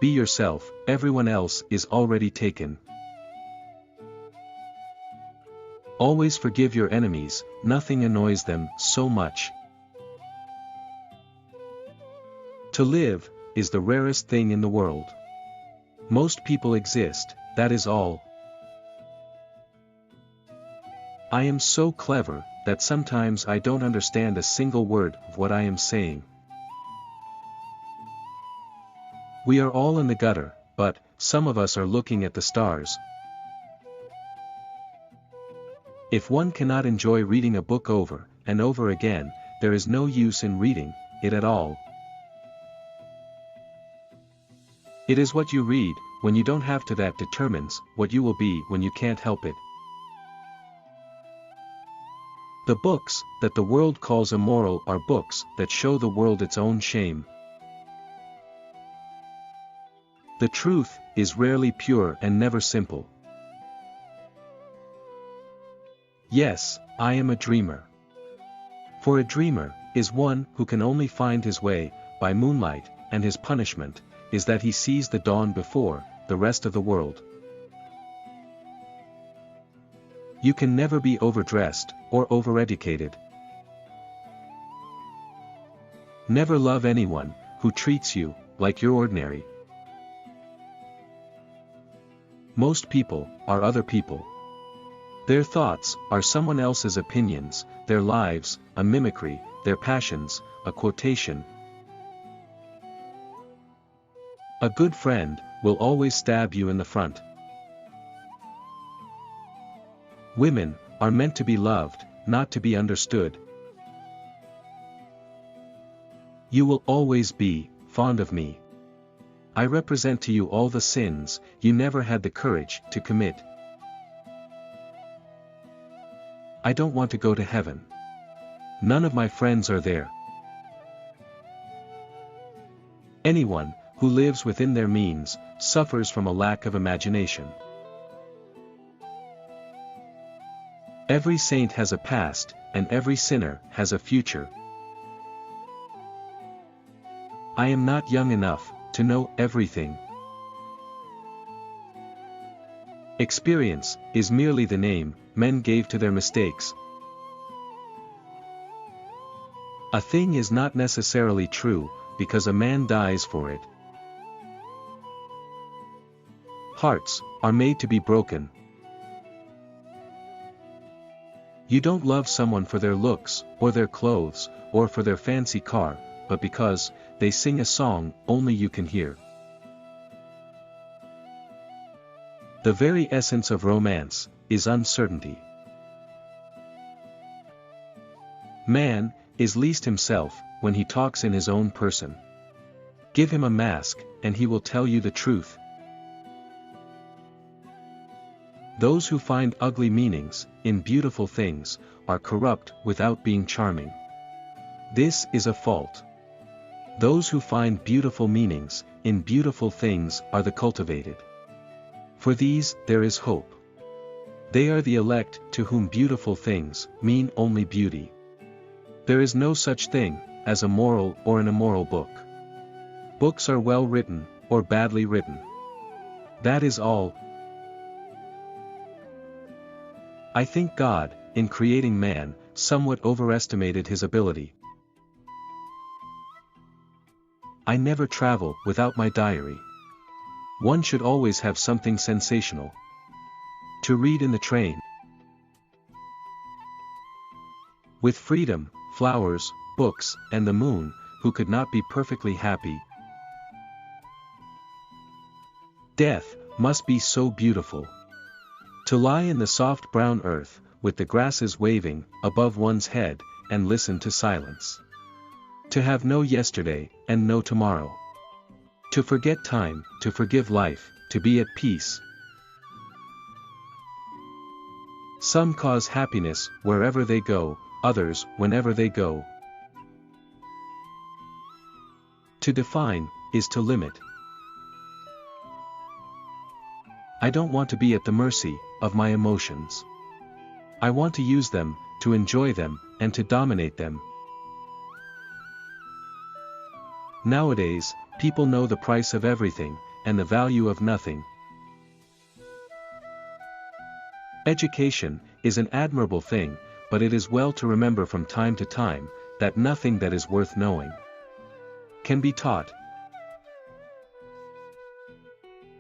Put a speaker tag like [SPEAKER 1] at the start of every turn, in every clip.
[SPEAKER 1] be yourself, everyone else is already taken. Always forgive your enemies, nothing annoys them so much. To live is the rarest thing in the world. Most people exist, that is all. I am so clever that sometimes I don't understand a single word of what I am saying. We are all in the gutter, but some of us are looking at the stars. If one cannot enjoy reading a book over and over again, there is no use in reading it at all. It is what you read, when you don't have to, that determines what you will be when you can't help it. The books that the world calls immoral are books that show the world its own shame. The truth is rarely pure and never simple. Yes, I am a dreamer. For a dreamer is one who can only find his way by moonlight, and his punishment is that he sees the dawn before the rest of the world. You can never be overdressed or overeducated. Never love anyone who treats you like you're ordinary. Most people are other people. Their thoughts are someone else's opinions, their lives, a mimicry, their passions, a quotation. A good friend will always stab you in the front. Women are meant to be loved, not to be understood. You will always be fond of me. I represent to you all the sins you never had the courage to commit. I don't want to go to heaven. None of my friends are there. Anyone who lives within their means suffers from a lack of imagination. Every saint has a past, and every sinner has a future. I am not young enough to know everything. Experience is merely the name men gave to their mistakes. A thing is not necessarily true because a man dies for it. Hearts are made to be broken. You don't love someone for their looks, or their clothes, or for their fancy car, but because they sing a song only you can hear. The very essence of romance is uncertainty. Man is least himself when he talks in his own person. Give him a mask, and he will tell you the truth. Those who find ugly meanings in beautiful things are corrupt without being charming. This is a fault. Those who find beautiful meanings in beautiful things are the cultivated. For these there is hope. They are the elect to whom beautiful things mean only beauty. There is no such thing as a moral or an immoral book. Books are well written or badly written. That is all. I think God, in creating man, somewhat overestimated his ability. I never travel without my diary. One should always have something sensational to read in the train. With freedom, flowers, books, and the moon, who could not be perfectly happy? Death must be so beautiful. To lie in the soft brown earth, with the grasses waving above one's head, and listen to silence. To have no yesterday, and no tomorrow. To forget time, to forgive life, to be at peace. Some cause happiness wherever they go, others whenever they go. To define is to limit. I don't want to be at the mercy of my emotions. I want to use them, to enjoy them, and to dominate them. Nowadays, people know the price of everything, and the value of nothing. Education is an admirable thing, but it is well to remember from time to time, that nothing that is worth knowing can be taught.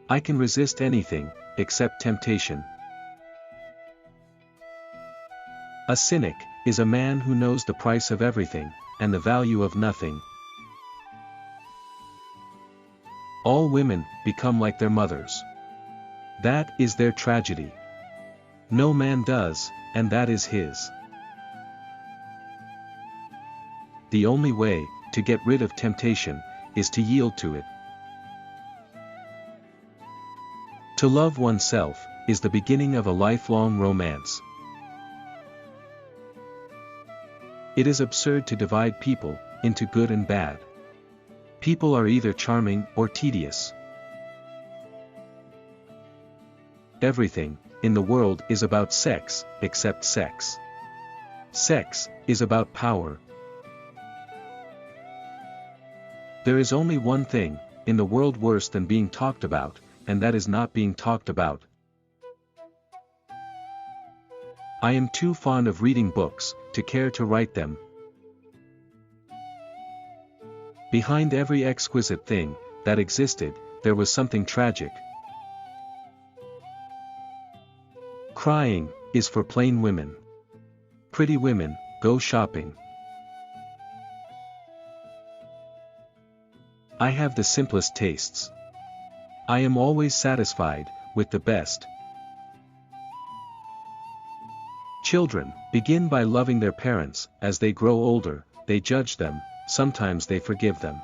[SPEAKER 1] I can resist anything, except temptation. A cynic is a man who knows the price of everything, and the value of nothing. All women become like their mothers. That is their tragedy. No man does, and that is his. The only way to get rid of temptation is to yield to it. To love oneself is the beginning of a lifelong romance. It is absurd to divide people into good and bad. People are either charming or tedious. Everything in the world is about sex, except sex. Sex is about power. There is only one thing in the world worse than being talked about, and that is not being talked about. I am too fond of reading books to care to write them. Behind every exquisite thing that existed, there was something tragic. Crying is for plain women. Pretty women go shopping. I have the simplest tastes. I am always satisfied with the best. Children begin by loving their parents. As they grow older, they judge them, sometimes they forgive them.